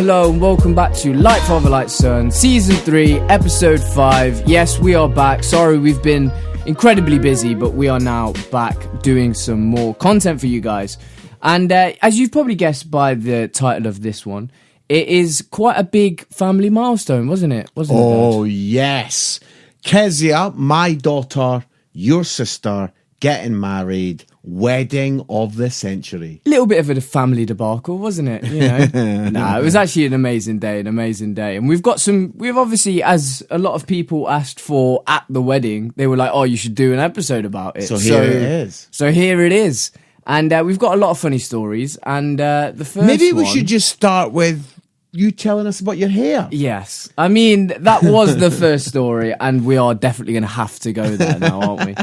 Hello, and welcome back to Light Father, Light Son, Season 3, Episode 5. Yes, we are back. Sorry, we've been incredibly busy, but we are now back doing some more content for you guys. And as you've probably guessed by the title of this one, it is quite a big family milestone, wasn't it? Oh, yes. Keziah, my daughter, your sister, getting married. Wedding of the century. Little bit of a family debacle, wasn't it? You know, it was actually an amazing day. And we've obviously, as a lot of people asked for at the wedding, they were like, "Oh, you should do an episode about it." So here it is. And we've got a lot of funny stories. And the first, maybe we should just start with you telling us about your hair. Yes, I mean that was the first story, and we are definitely going to have to go there now, aren't we?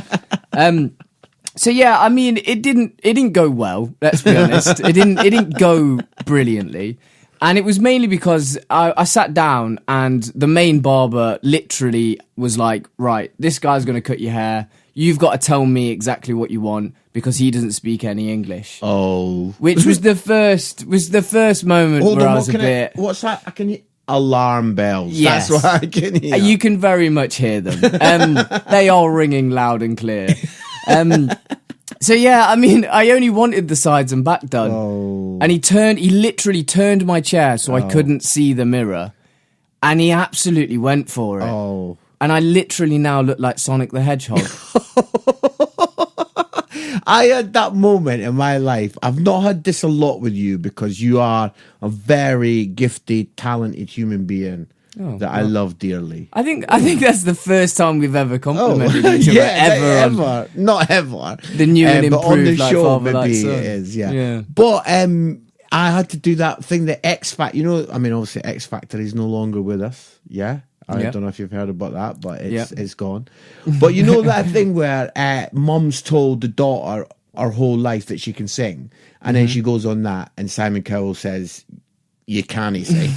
So yeah, I mean, it didn't go well. Let's be honest. It didn't go brilliantly, and it was mainly because I sat down and the main barber literally was like, "Right, this guy's going to cut your hair. You've got to tell me exactly what you want," because he doesn't speak any English. Oh, which was the first moment where I was a bit. What's that? I can hear alarm bells. Yes. That's what I can hear. You can very much hear them. They are ringing loud and clear. So yeah, I mean, I only wanted the sides and back done. Oh. And he literally turned my chair so I couldn't see the mirror. And he absolutely went for it. Oh. And I literally now look like Sonic the Hedgehog. I had that moment in my life. I've not had this a lot with you because you are a very gifted, talented human being. I love dearly. I think that's the first time we've ever complimented each other. ever. Not ever. The new and improved, but on the show, Father, maybe Son. it is, yeah. But I had to do that thing, the X Factor. You know, I mean, obviously X Factor is no longer with us. Yeah. I don't know if you've heard about that, but it's gone. But you know that thing where mum's told the daughter her whole life that she can sing, and then she goes on that, and Simon Cowell says, "You can't sing."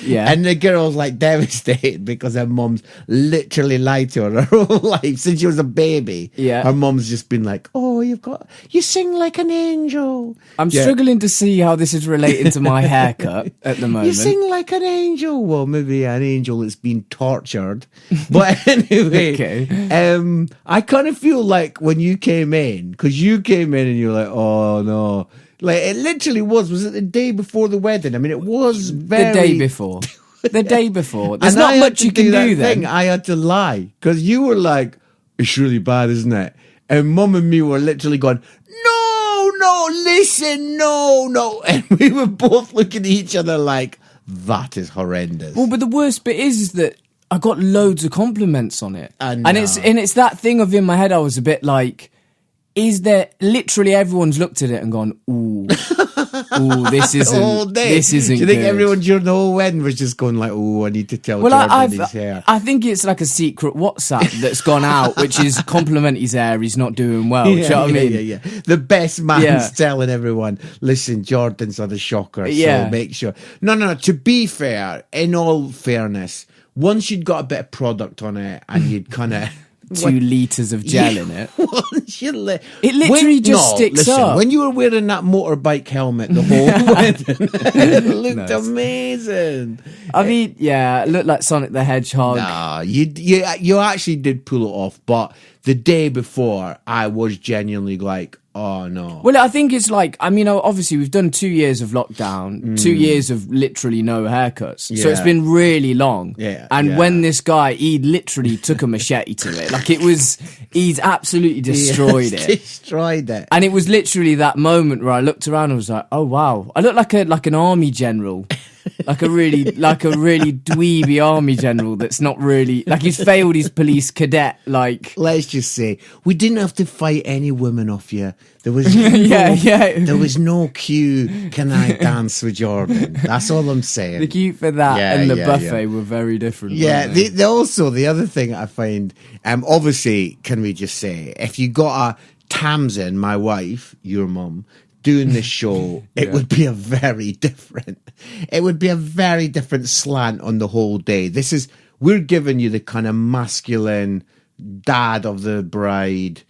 Yeah. And the girl's like devastated because her mum's literally lied to her whole life since she was a baby. Yeah. Her mum's just been like, "Oh, you sing like an angel." I'm struggling to see how this is relating to my haircut at the moment. You sing like an angel. Well, maybe an angel that's been tortured. But anyway, okay. I kind of feel like when you came in, because you came in and you're like, "Oh no." Like, it literally was it the day before the wedding? I mean, it was very... The day before. The day before. There's not much you can do then. I had to lie, because you were like, "It's really bad, isn't it?" And Mum and me were literally going, no, listen, no. And we were both looking at each other like, that is horrendous. Well, but the worst bit is that I got loads of compliments on it. And it's that thing of in my head, I was a bit like... Is there literally everyone's looked at it and gone, ooh, this isn't Do you think good. everyone during the whole wedding was just going like, "Oh, I need to tell Jordan his hair"? I think it's like a secret WhatsApp that's gone out, which is compliment his hair. He's not doing well. Do you know what I mean? Yeah. The best man's telling everyone, "Listen, Jordan's had a shocker, so make sure." No. To be fair, in all fairness, once you'd got a bit of product on it and you'd kind of. 2 litres of gel in it. It literally sticks up. When you were wearing that motorbike helmet the whole wedding, it looked amazing. I mean, it looked like Sonic the Hedgehog. Nah, you actually did pull it off, but the day before, I was genuinely like, oh no. Well, I think it's like, I mean, obviously we've done 2 years of lockdown, 2 years of literally no haircuts. So it's been really long. And when this guy, he literally took a machete to it. Like he's absolutely destroyed it. Destroyed it. And it was literally that moment where I looked around and was like, oh wow. I look like an army general. like a really dweeby army general that's not really, like, he's failed his police cadet, like. Let's just say, we didn't have to fight any women off you. There was there was no cue, "Can I dance with Jordan?" That's all I'm saying. The cue for that and the buffet were very different. Yeah, also, the other thing I find, obviously, can we just say, if you got a Tamsin, my wife, your mum, doing this show, it would be a very different slant on the whole day. We're giving you the kind of masculine dad of the bride,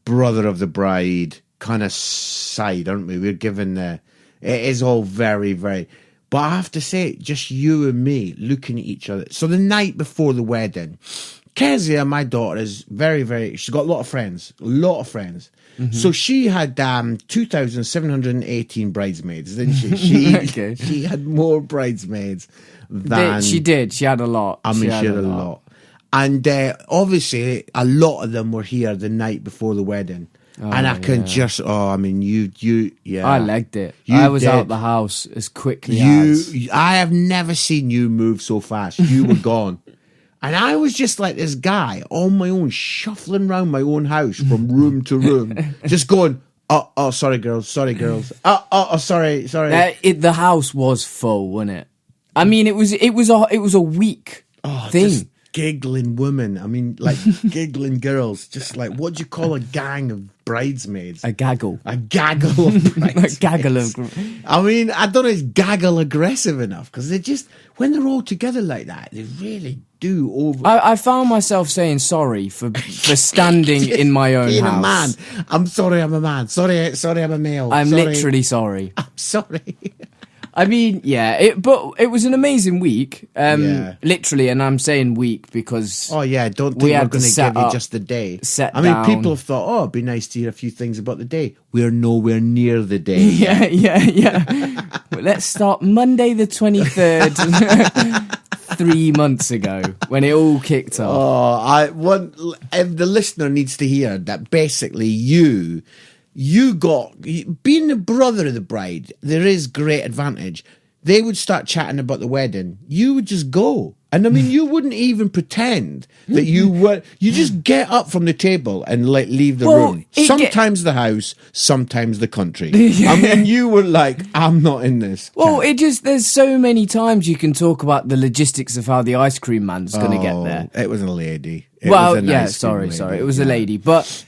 brother of the bride kind of side, aren't we? We're giving it is all very, very, but I have to say, just you and me looking at each other. So the night before the wedding, Keziah, my daughter, is very, very, she's got a lot of friends. Mm-hmm. So she had 2,718 bridesmaids, didn't she? Okay. She had more bridesmaids than... She did. She had a lot. I mean, she had a lot. And obviously, a lot of them were here the night before the wedding. And I can just, I mean, you, I legged it. I was out the house as quickly as. I have never seen you move so fast. You were gone. And I was just like this guy on my own, shuffling around my own house from room to room, just going, oh, sorry, girls. Sorry. The house was full, wasn't it? I mean, it was a week thing. Just giggling women. I mean, like giggling girls. Just like, what do you call a gang of bridesmaids? A gaggle. A gaggle of bridesmaids. A gaggle of. I mean, I don't know if it's gaggle aggressive enough, because they just, when they're all together like that, they really do over. I found myself saying sorry for standing in my own being house. A man. I'm sorry, I'm a man. Sorry, I'm a male. I'm literally sorry. I'm sorry. I mean, but it was an amazing week, literally, and I'm saying week because... Oh, yeah, don't think we're going to give you just the day. People have thought, it'd be nice to hear a few things about the day. We're nowhere near the day. Yeah. Well, let's start Monday the 23rd, 3 months ago, when it all kicked off. The listener needs to hear that basically you got, being the brother of the bride, there is great advantage. They would start chatting about the wedding. You would just go. And I mean, you wouldn't even pretend that you just get up from the table and leave the room. Sometimes the house, sometimes the country. I mean, you were like, I'm not in this. Well, there's so many times you can talk about the logistics of how the ice cream man's going to get there. It was a lady. Sorry. It was a lady. But...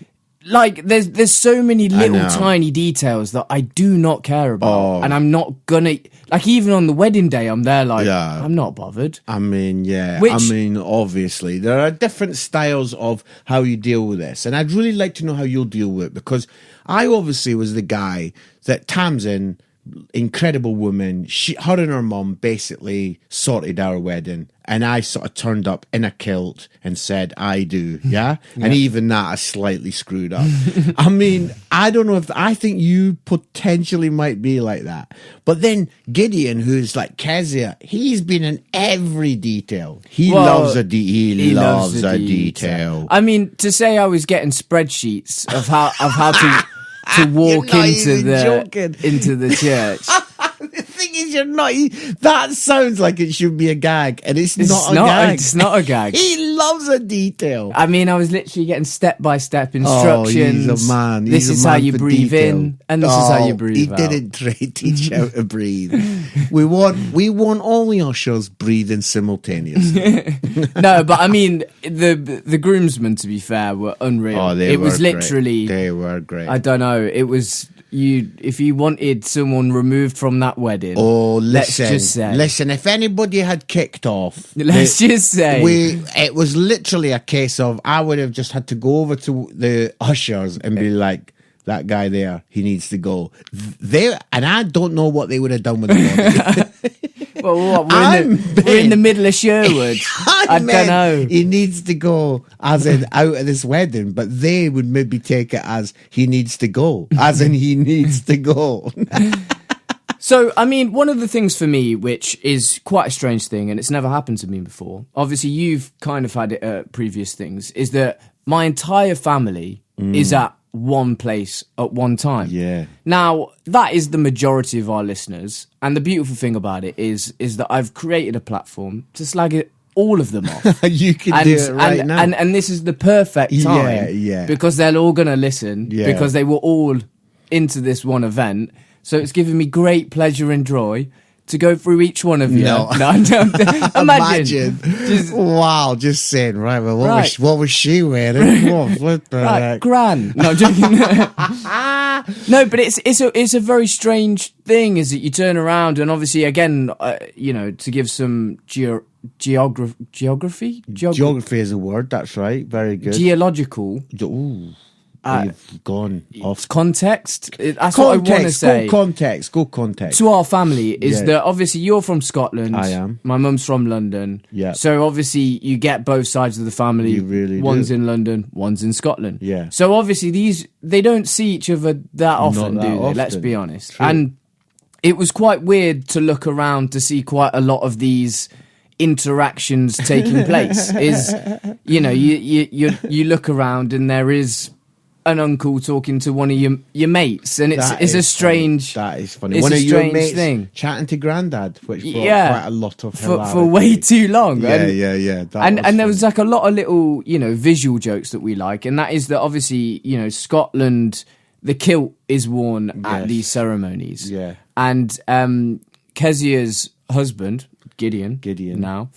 like, there's so many little tiny details that I do not care about. And I'm not gonna... like, even on the wedding day, I'm there like, I'm not bothered. I mean, obviously, there are different styles of how you deal with this. And I'd really like to know how you'll deal with it, because I obviously was the guy that Tamsin, incredible woman, her and her mum basically sorted our wedding, and I sort of turned up in a kilt and said, I do, and even that I slightly screwed up. I mean, I don't know I think you potentially might be like that, but then Gideon, who's like Keziah, he's been in every detail. He loves a detail. I mean, to say I was getting spreadsheets of how to walk into the church. The thing is, you're not. That sounds like it should be a gag, and it's not a gag. It's not a gag. He loves a detail. I mean, I was literally getting step-by-step instructions. He's a man. This is how you breathe in, and this is how you breathe out. He didn't teach how to breathe. We want all the ushers breathing simultaneously. No, but I mean, the groomsmen, to be fair, were unreal. Oh, they were literally. They were great. I don't know. It was. If you wanted someone removed from that wedding, listen, if anybody had kicked off, it was literally a case of I would have just had to go over to the ushers and be like, that guy there, he needs to go. And I don't know what they would have done with the body. Well, we're in the middle of Sherwood. I don't know. He needs to go, as in out of this wedding, but they would maybe take it as he needs to go, as in he needs to go. So, I mean, one of the things for me, which is quite a strange thing, and it's never happened to me before, obviously you've kind of had it at previous things, is that my entire family is at one place at one time. Yeah. Now, that is the majority of our listeners, and the beautiful thing about it is that I've created a platform to slag all of them off. You can do it right now. And this is the perfect time because they're all going to listen because they were all into this one event. So it's given me great pleasure and joy to go through each one of you? No. Imagine. Wow, just saying, right, well, what was she wearing? What the heck? Gran. No, I'm joking. No, but it's a very strange thing, is that you turn around and obviously, again, to give some geography? Geography is a word, that's right. Very good. Geological. Ooh. You've gone off context. That's what I want to say. Go context. To our family is that obviously you're from Scotland. I am. My mum's from London. Yeah. So obviously you get both sides of the family. You really one's do. in London, one's in Scotland. Yeah. So obviously they don't see each other that often, Not that do they? often. Let's be honest. True. And it was quite weird to look around to see quite a lot of these interactions taking place. You look around and there is an uncle talking to one of your mates, and it's a strange. Funny. That is funny. It's one a of your strange mates thing. Chatting to Grandad, which brought quite a lot of hilarity. for way too long. Yeah. And there was like a lot of little visual jokes that we like, and that is that obviously Scotland, the kilt is worn at these ceremonies. Yeah. And Keziah's husband, Gideon now,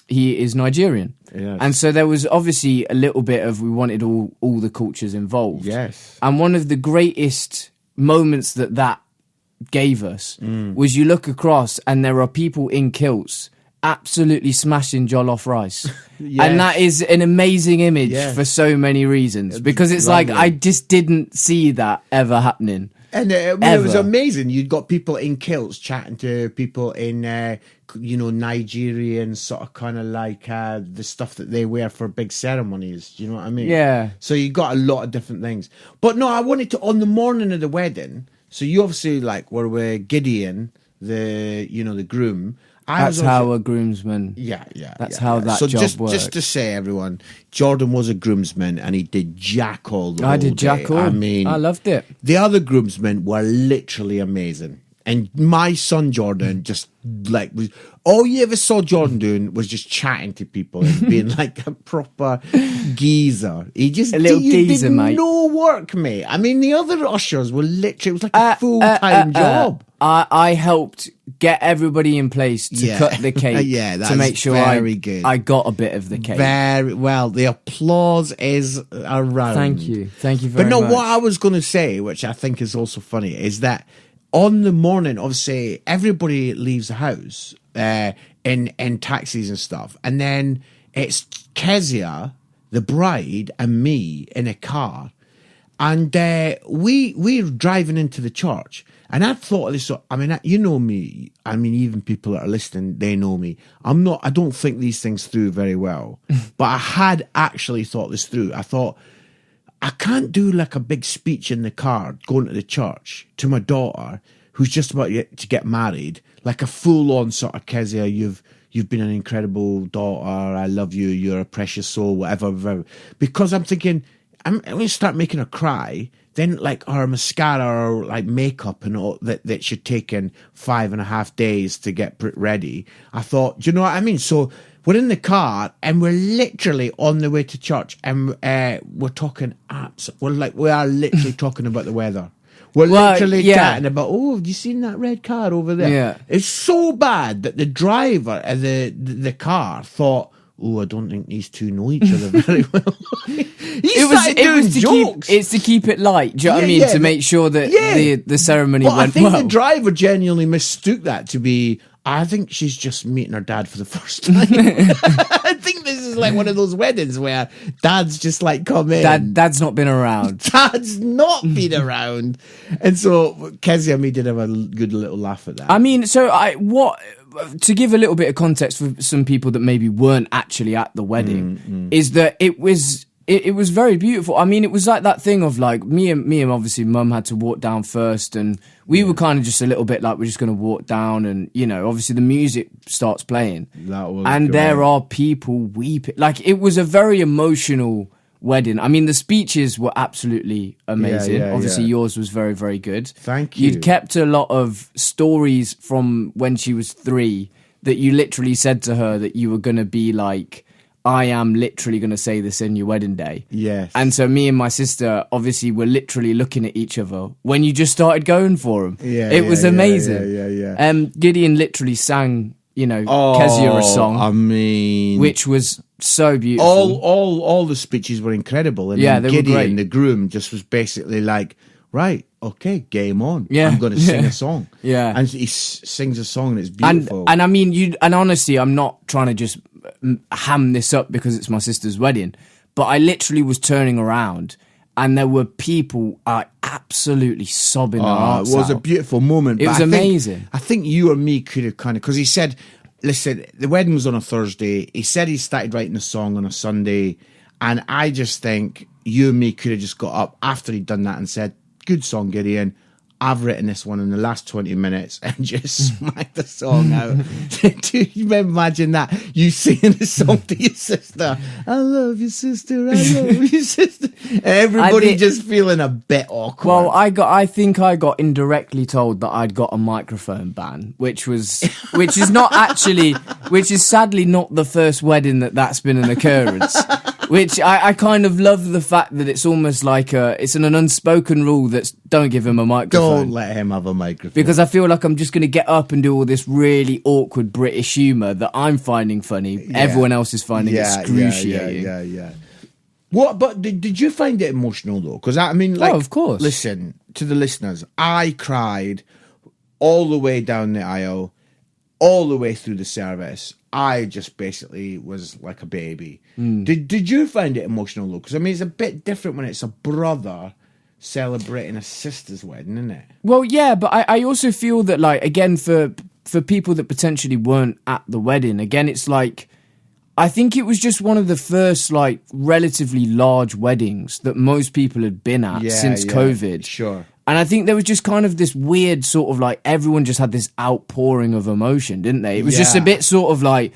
he is Nigerian. Yes. And so there was obviously a little bit of, we wanted all the cultures involved. Yes. And one of the greatest moments that gave us was you look across and there are people in kilts absolutely smashing jollof rice. Yes. And that is an amazing image for so many reasons, because it's lovely. Like I just didn't see that ever happening. And it was amazing. You'd got people in kilts chatting to people in, Nigerian sort of kind of like the stuff that they wear for big ceremonies. Do you know what I mean? Yeah. So you got a lot of different things. But no, I wanted to, on the morning of the wedding, so you obviously were with Gideon, the groom. That's how a groomsman. Yeah. That's how that job works. Just to say, everyone, Jordan was a groomsman and he did jack all the I did jack all. I mean, I loved it. The other groomsmen were literally amazing. And my son Jordan just was all you ever saw Jordan doing was just chatting to people and being like a proper geezer. He just a little geezer, mate. No work, mate. I mean, the other ushers were literally, it was like a full-time job. I helped get everybody in place to cut the cake to make sure I got a bit of the cake. Very well. The applause is around. Thank you very much. But no, what I was going to say, which I think is also funny, is that on the morning, obviously, everybody leaves the house in taxis and stuff. And then it's Keziah, the bride, and me in a car. And we're driving into the church. And I thought of this, I mean, you know me. I mean, even people that are listening, they know me. I don't think these things through very well. But I had actually thought this through. I thought, I can't do like a big speech in the car going to the church to my daughter who's just about to get married, like a full-on sort of Keziah, you've been an incredible daughter, I love you, you're a precious soul, whatever. Because I'm thinking, I'm going to start making her cry, then like her mascara or like makeup and all that should take in 5.5 days to get ready. I thought, do you know what I mean? So we're in the car and we're literally on the way to church and we're talking we are literally talking about the weather. We're literally chatting about, have you seen that red car over there? Yeah. It's so bad that the driver of the car thought, I don't think these two know each other very well. It's to keep it light. Do you know what I mean? To make sure that the ceremony went well. I think the driver genuinely mistook that to be, I think she's just meeting her dad for the first time. I think this is like one of those weddings where dad's just like come in. Dad's not been around. Dad's not been around. And so Keziah and me did have a good little laugh at that. I mean, to give a little bit of context for some people that maybe weren't actually at the wedding, is that it was very beautiful. I mean, it was like that thing of like me and obviously mum had to walk down first, and we were kind of just a little bit like, we're just going to walk down, and obviously the music starts playing, and there are people weeping. Like, it was a very emotional wedding. I mean, the speeches were absolutely amazing. Obviously yours was very, very good. Thank you. You'd kept a lot of stories from when she was 3 that you literally said to her that you were going to be like, I am literally going to say this in your wedding day. Yes. And so me and my sister obviously were literally looking at each other when you just started going for them. It was amazing. Yeah. Gideon literally sang, Keziah a song. I mean, which was so beautiful. All the speeches were incredible, and then Gideon, the groom, just was basically like, right, okay, game on. Yeah, I'm going to sing a song. Yeah, and he sings a song, and it's beautiful. And I mean, and honestly, I'm not trying to just ham this up because it's my sister's wedding, but I literally was turning around. And there were people absolutely sobbing their hearts out. It was a beautiful moment. It was amazing. I think you or me could have because he said, listen, the wedding was on a Thursday. He said he started writing a song on a Sunday. And I just think you and me could have just got up after he'd done that and said, good song, Gideon. I've written this one in the last 20 minutes and just smacked the song out. Do you imagine that? You singing a song to your sister. I love you, sister. I love you, sister. And everybody just feeling a bit awkward. Well, I think I got indirectly told that I'd got a microphone ban, which is sadly not the first wedding that's been an occurrence. Which I kind of love the fact that it's almost like it's an unspoken rule that's don't give him a microphone. Don't let him have a microphone. Because I feel like I'm just going to get up and do all this really awkward British humour that I'm finding funny. Yeah. Everyone else is finding excruciating. Yeah. What? But did you find it emotional though? Because I mean, like, of course. Listen to the listeners. I cried all the way down the aisle, all the way through the service. I just basically was like a baby. Did you find it emotional though? Because I mean, it's a bit different when it's a brother celebrating a sister's wedding, isn't it? Well, yeah, but I also feel that, like, again, for people that potentially weren't at the wedding, again, it's like, I think it was just one of the first, like, relatively large weddings that most people had been at since COVID. Sure. And I think there was just kind of this weird sort of, like, everyone just had this outpouring of emotion, didn't they? It was just a bit sort of like,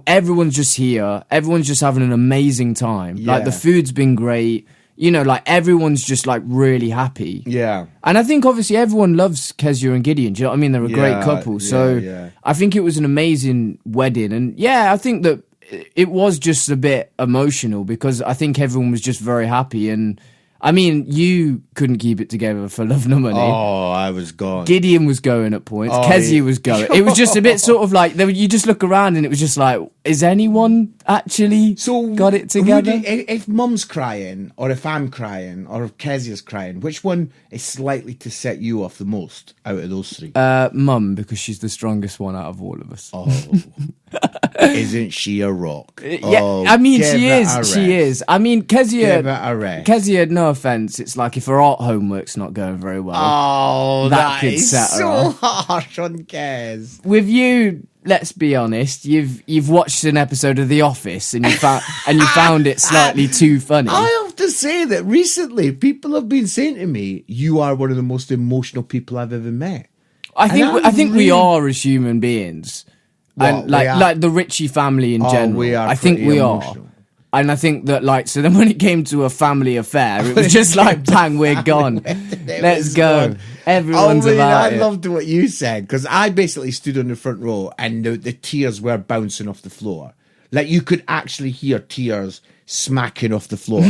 everyone's just here, everyone's just having an amazing time. Like, the food's been great. Like, everyone's just, like, really happy. Yeah. And I think, obviously, everyone loves Keziah and Gideon. Do you know what I mean? They're a great couple. So I think it was an amazing wedding. And, yeah, I think that it was just a bit emotional because I think everyone was just very happy. And, I mean, you couldn't keep it together for Love Nor Money. Oh, I was gone. Gideon was going at points. Keziah was going. It was just a bit sort of like, you just look around and it was just like, is anyone actually got it together? If Mum's crying, or if I'm crying, or if Keziah's crying, which one is likely to set you off the most out of those three? Mum, because she's the strongest one out of all of us. Oh. Isn't she a rock? Yeah, I mean, she is. She is. I mean, Keziah, no offense, it's like if her art homework's not going very well. Oh, that could is set her so off. harsh on Kez. With you, let's be honest, you've watched an episode of The Office and you found it slightly too funny. I have to say that recently people have been saying to me, "You are one of the most emotional people I've ever met." I think we are as human beings. And like the Ritchie family in general. I think we are. And I think that, like, so then when it came to a family affair, it was just like, bang, we're gone. Let's go. Everyone's about it. I loved what you said, because I basically stood on the front row and the tears were bouncing off the floor. Like, you could actually hear tears smacking off the floor.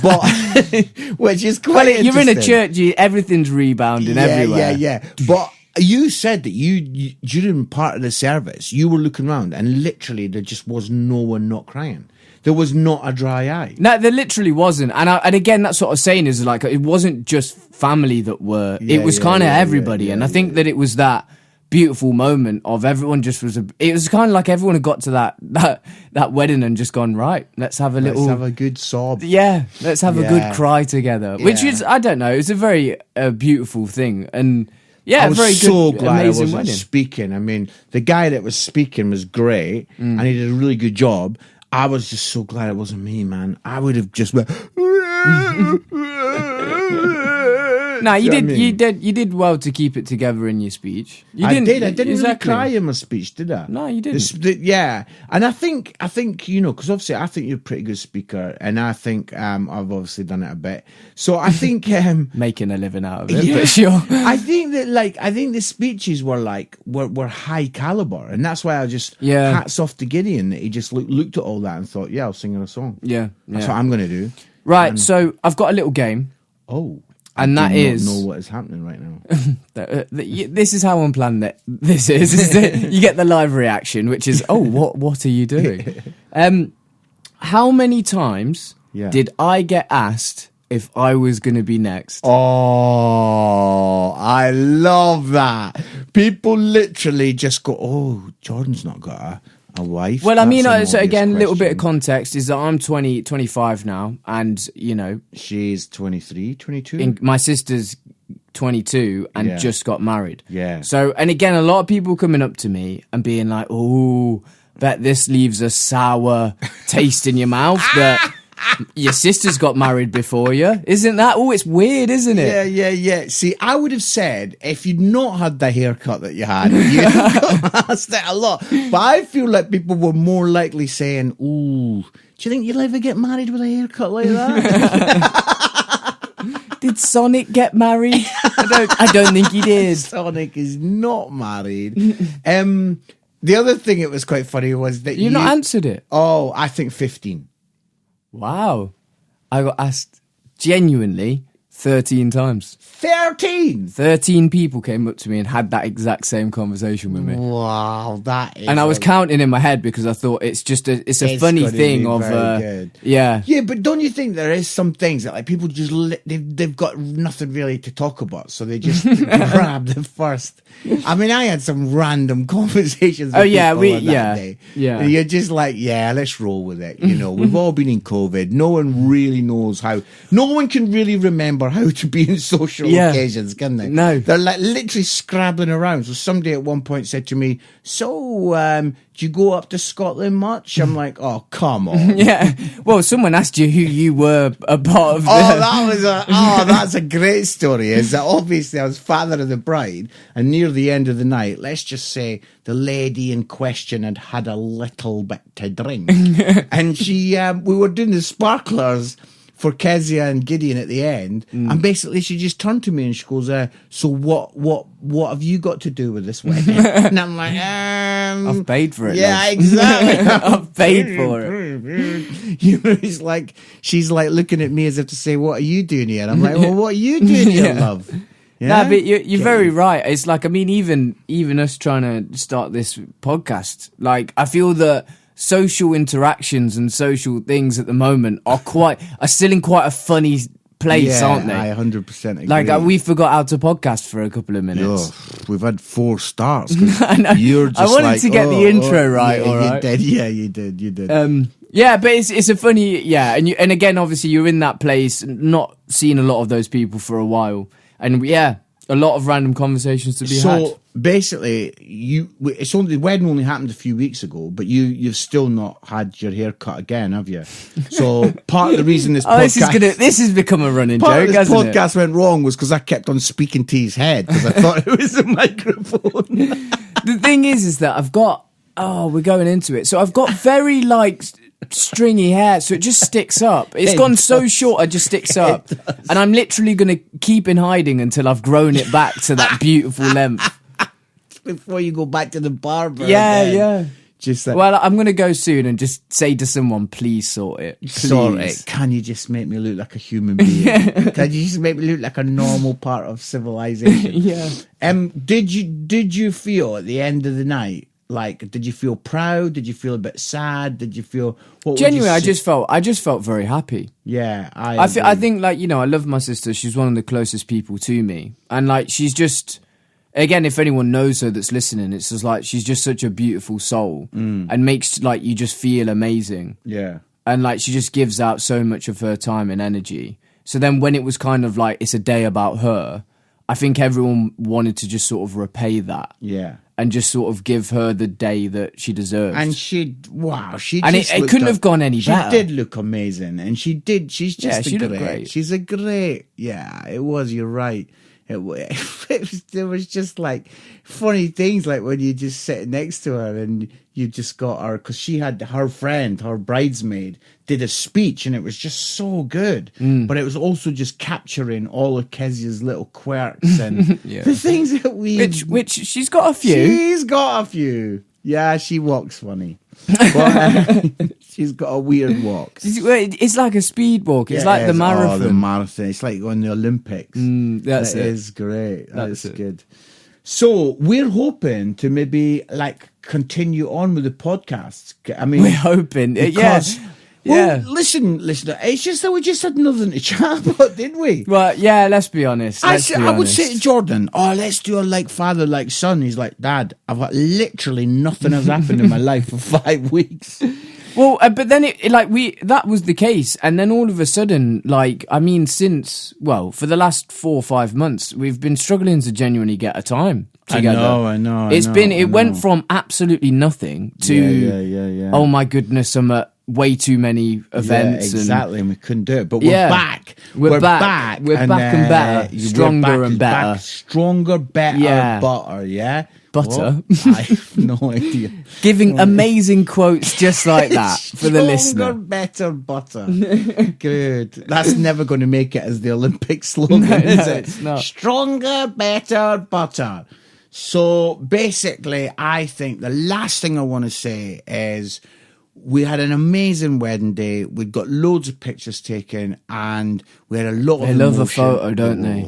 But, which is quite interesting. You're in a church, everything's rebounding everywhere. Yeah. But you said that you during part of the service, you were looking around and literally there just was no one not crying. There was not a dry eye. No, there literally wasn't. And again, that's what I was saying is, like, it wasn't just family that were, it was kind of everybody. And I think that it was that beautiful moment of everyone just it was kind of like everyone had got to that wedding and just gone, right, let's have a good sob. Yeah, let's have a good cry together. Yeah. Which is, I don't know, it's a very beautiful thing. And yeah, I was very so good, glad I wasn't wedding. speaking. I mean, the guy that was speaking was great and he did a really good job. I was just so glad it wasn't me, man. I would have just went. No, you did well to keep it together in your speech. I didn't really cry in my speech, did I? No, you didn't. Yeah, and I think because obviously I think you're a pretty good speaker, and I think I've obviously done it a bit. So I think making a living out of it, but sure. I think the speeches were high caliber, and that's why I just hats off to Gideon that he just looked at all that and thought, yeah, I'll sing her a song. Yeah, that's what I'm going to do. Right, so I've got a little game. Oh. And that is... know what is happening right now. This is how unplanned this is. You get the live reaction, which is, oh, what are you doing? How many times did I get asked if I was going to be next? Oh, I love that. People literally just go, oh, Jordan's not got a wife. Well, I mean, so again, a little bit of context is that I'm 25 now, and, you know... She's 23, 22? My sister's 22 and just got married. Yeah. So, and again, a lot of people coming up to me and being like, oh, bet this leaves a sour taste in your mouth that... Your sister's got married before you. Isn't that? Oh, it's weird, isn't it? Yeah. See, I would have said, if you'd not had the haircut that you had, you'd have got asked it a lot. But I feel like people were more likely saying, ooh, do you think you'll ever get married with a haircut like that? Did Sonic get married? I don't think he did. Sonic is not married. The other thing it was quite funny was that You've not answered it. Oh, I think 15. Wow. I got asked genuinely 13 times. 13? 13 people came up to me and had that exact same conversation with me. Wow, that is... And I was counting in my head because I thought it's a funny thing of... Yeah. Yeah, but don't you think there is some things that like people just... They've got nothing really to talk about, so they just grab the first... I mean, I had some random conversations with people on that day. Yeah. And you're just like, yeah, let's roll with it. You know, we've all been in COVID. No one really knows how... No one can really remember how to be in social occasions, can they? No. They're like literally scrabbling around. So somebody at one point said to me, so, do you go up to Scotland much? I'm like, oh, come on. Yeah. Well, someone asked you who you were a part of. That's a great story. Is that obviously I was father of the bride, and near the end of the night, let's just say the lady in question had a little bit to drink. And she, we were doing the sparklers for Keziah and Gideon at the end, and basically she just turned to me and she goes, so what have you got to do with this wedding? And I'm like, I've paid for it. Yeah, love. exactly. I've paid for it. You know, it's like she's like looking at me as if to say, what are you doing here? And I'm like, well, what are you doing here, love? Yeah? No, but you're very right. It's like, I mean, even us trying to start this podcast, like, I feel that social interactions and social things at the moment are still in quite a funny place, aren't they? I 100% agree. Like, we forgot how to podcast for a couple of minutes. Oh, we've had 4 starts. I know. I wanted to get the intro right. All right. You did. Yeah, you did. Yeah, but it's a funny, and again, obviously, you're in that place, not seeing a lot of those people for a while, and a lot of random conversations to be had. So basically, the wedding only happened a few weeks ago, but you've still not had your hair cut again, have you? So part of the reason this podcast... this has become a running joke, hasn't it? Part of this podcast went wrong was because I kept on speaking to his head, because I thought it was a microphone. The thing is that I've got... Oh, we're going into it. So I've got very, stringy hair, so it just sticks up. It's gone so short, it just sticks up. And I'm literally going to keep in hiding until I've grown it back to that beautiful length. Before you go back to the barber. Yeah. Just well, I'm going to go soon and just say to someone, please sort it. Please. Sort it. Can you just make me look like a human being? Can you just make me look like a normal part of civilization? Yeah. Did you feel at the end of the night, like, did you feel proud? Did you feel a bit sad? Did you feel... Genuinely, I just felt very happy. Yeah, I think, I love my sister. She's one of the closest people to me. And, she's just... Again, if anyone knows her that's listening, it's just she's just such a beautiful soul and makes you just feel amazing. Yeah. And she just gives out so much of her time and energy. So then when it was kind of it's a day about her, I think everyone wanted to just sort of repay that. Yeah. And just sort of give her the day that she deserved. And it couldn't have gone any better. She did look amazing. And she did. She's just she looked great. She's a great... Yeah, it was. You're right. There was just funny things when you just sit next to her and you just got her, because she had her friend, her bridesmaid, did a speech and it was just so good. But it was also just capturing all of Keziah's little quirks and the things that which she's got a few. She's got a few. Yeah, she walks funny. But, she's got a weird walk. It's like a speed walk. It's like the marathon. Oh, the marathon. It's like going to the Olympics. That is great. That's good. So we're hoping to maybe like continue on with the podcasts. I mean, we're hoping. Because, yeah. Well, listen. It's just that we just had nothing to chat about, didn't we? Well, yeah. Let's be honest. I would say to Jordan, let's do a like father, like son. He's like, Dad, I've got literally nothing has happened in my life for 5 weeks. Well, but then that was the case, and then all of a sudden, for the last 4 or 5 months, we've been struggling to genuinely get a time together. I know. It went from absolutely nothing to yeah. Oh my goodness, I'm at way too many events. Yeah, exactly, and we couldn't do it. But we're back. We're back. We're back and better, stronger and better, stronger, better, butter. Yeah. Butter? I have no idea. Giving amazing quotes just like that for the listener. Stronger, better butter. Good. That's never going to make it as the Olympic slogan, is it? It's not. Stronger, better butter. So basically, I think the last thing I want to say is we had an amazing wedding day. We got loads of pictures taken, and we had a lot of emotion. They love a photo, don't they?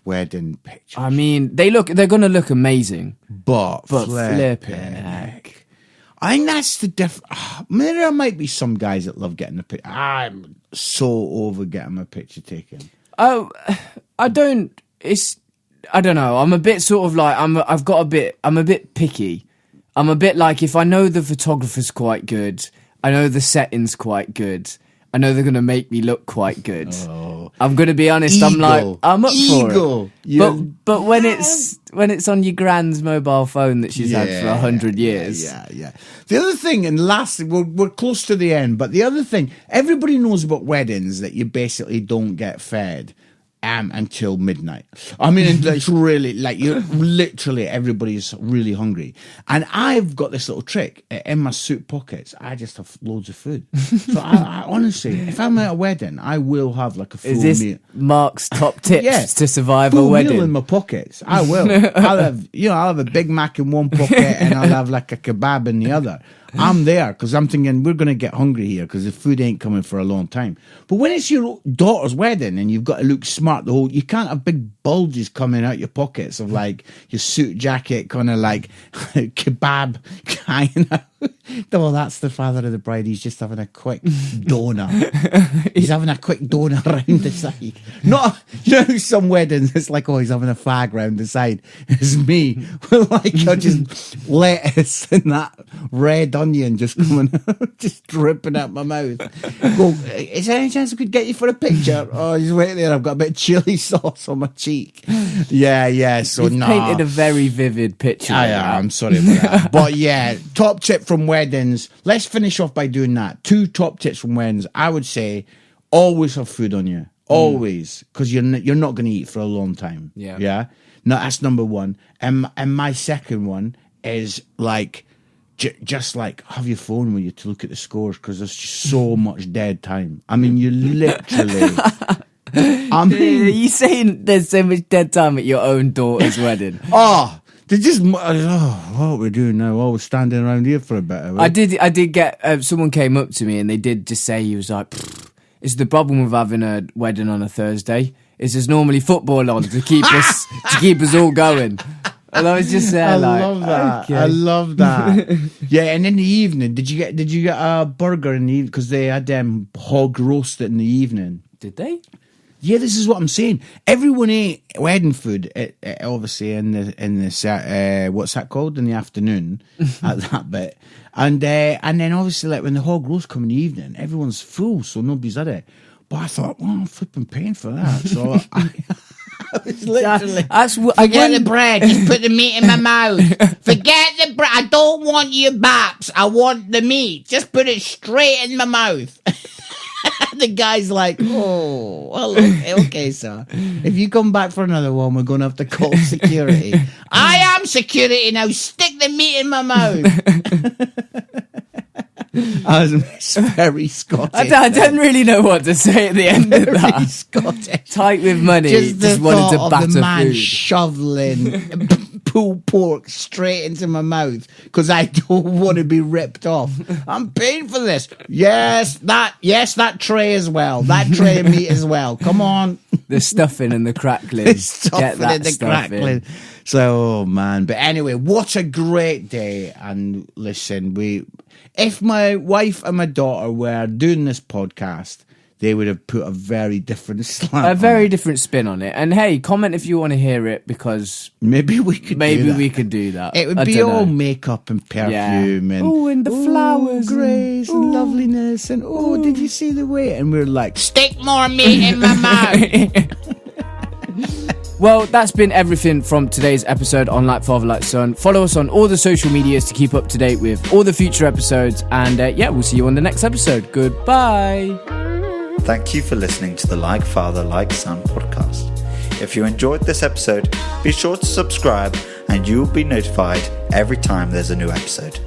Wedding pictures. I mean, they're going to look amazing. But flipping heck. I think that's the maybe there might be some guys that love getting a picture. I'm so over getting my picture taken. Oh, I don't know. I'm a bit sort of like, I'm a bit picky. I'm a bit like, if I know the photographer's quite good, I know the setting's quite good, I know they're going to make me look quite good. I'm going to be honest. I'm up for it. But when it's on your grand's mobile phone that she's had for 100 years. Yeah. The other thing, and lastly, we're close to the end, but the other thing, everybody knows about weddings that you basically don't get fed until midnight. I mean, it's really like you're literally everybody's really hungry. And I've got this little trick in my suit pockets. I just have loads of food. So I honestly, if I'm at a wedding, I will have like a full meal. Is this Mark's top tips to survive full a wedding? Meal in my pockets. I will. I'll have a Big Mac in one pocket and I'll have like a kebab in the other. I'm there because I'm thinking we're going to get hungry here because the food ain't coming for a long time. But when it's your daughter's wedding and you've got to look smart, you can't have big bulges coming out your pockets of like your suit jacket kind of like kebab kind of. Oh, that's the father of the bride. He's just having a quick donut. He's having a quick donut around the side. Not, some weddings, it's like, he's having a fag round the side. It's me with like just lettuce and that red onion just coming, just dripping out my mouth. Go, is there any chance I could get you for a picture? Oh, just wait there. I've got a bit of chili sauce on my cheek. Yeah. So you've painted a very vivid picture. I'm sorry about that. But yeah, top tip from weddings. Let's finish off by doing that. 2 top tips from weddings. I would say always have food on you. Always. Because you're not going to eat for a long time. Yeah. No, that's number 1. And my second one is like, just like have your phone with you to look at the scores because there's just so much dead time. I mean, you literally... Are you saying there's so much dead time at your own daughter's wedding? They just, what are we doing now? We're standing around here for a bit. I did get, someone came up to me and they did just say, he was like, it's the problem with having a wedding on a Thursday. Is there's normally football on to keep us all going. And I was just there I love that. Okay. I love that. Yeah, and in the evening, did you get a burger in the evening? Because they had hog roasted in the evening. Did they? Yeah, this is what I'm saying. Everyone ate wedding food, obviously in the what's that called, in the afternoon at that bit, and then obviously like when the hog roast come in the evening, everyone's full, so nobody's at it. But I thought, well, I'm flipping paying for that, so I was literally. Forget the bread. Just put the meat in my mouth. Forget the bread. I don't want your baps. I want the meat. Just put it straight in my mouth. The guy's like, well, okay, sir. If you come back for another one, we're going to have to call security. I am security now. Stick the meat in my mouth. I was very Scottish. I don't really know what to say at the end of that. Scottish. Tight with money. Just wanted to of batter the man food. shoveling, pulled pork straight into my mouth because I don't want to be ripped off. I'm paying for this. Yes, that tray as well. That tray of meat as well. Come on. The stuffing and the crackling. The stuffing Get that and the stuff crackling. in. So, oh man. But anyway, what a great day. And listen, if my wife and my daughter were doing this podcast, they would have put a very different slant. A very different spin on it. And hey, comment if you want to hear it, because maybe we could do that. It would be all makeup and perfume and and the flowers, grace and loveliness, and did you see the way? And we're like, stick more meat in my mouth. Well, that's been everything from today's episode on Like Father, Like Son. Follow us on all the social medias to keep up to date with all the future episodes. And we'll see you on the next episode. Goodbye. Thank you for listening to the Like Father, Like Son podcast. If you enjoyed this episode, be sure to subscribe and you will be notified every time there's a new episode.